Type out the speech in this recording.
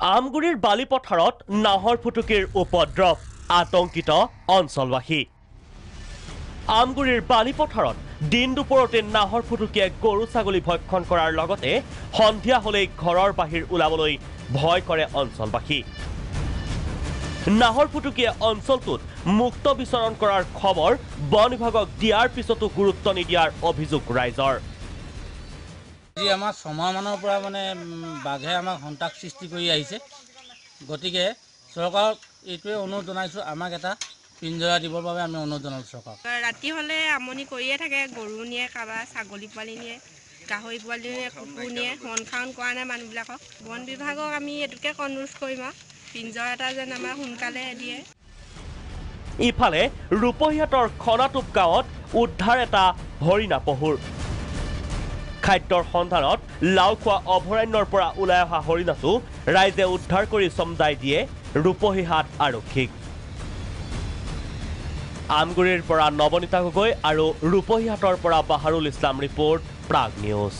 আমগুৰিৰ বালিপথাৰত নাহৰ ফুটুকীৰ উপদ্ৰৱ আতংকিত অঞ্চলবাসী আমগুৰিৰ বালিপথাৰত দিন দুপৰতে নাহৰ ফুটুকীয়ে গৰু ছাগলী ভক্ষণ কৰাৰ লগতে সন্ধিয়া হলেই ঘৰৰ বাহিৰ ওলাবলৈ ভয় কৰে অঞ্চলবাসী নাহৰ ফুটুকীয়ে অঞ্চলটোত মুক্ত বিচৰণ কৰাৰ খবৰ বন বিভাগক দিয়াৰ পিছতো গুৰুত্ব নিদিয়াৰ অভিযোগ ৰাইজৰ আজি আমাৰ ছমাহমানৰ পৰা মানে বাঘে আমাক হন্তাক সৃষ্টি কৰি আহিছে গতিকে চৰকাৰক এইটোৱে অনুৰোধ জনাইছোঁ আমাক এটা পিঞ্জৰা দিবৰ বাবে আমি অনুৰোধ জনাইছোঁ চৰকাৰক ৰাতি হ'লে আমনি কৰিয়ে থাকে গৰু নিয়ে কাৰোবাৰ ছাগলী পোৱালি নিয়ে গাহৰি পোৱালি নিয়ে কুকুৰ নিয়ে হন খাওন কৰা নাই মানুহবিলাকক বন বিভাগক আমি এইটোকে অনুৰোধ কৰিম আৰু পিঞ্জৰা এটা যেন আমাৰ সোনকালে দিয়ে ইফালে ৰূপহীহাটৰ খনাটোপ গাঁৱত উদ্ধাৰ এটা হৰিণা পহুৰ খাদ্যৰ সন্ধানত লাওখোৱা অভয়াৰণ্যৰ পৰা ওলাই অহা হৰিণাটো ৰাইজে উদ্ধাৰ কৰি চমজাই দিয়ে ৰূপহীহাট আৰক্ষীক আমগুৰিৰ পৰা নৱনীতা গগৈ আৰু ৰূপহীহাটৰ পৰা বাহাৰুল ইছলাম ৰিপৰ্ট প্ৰাগ নিউজ।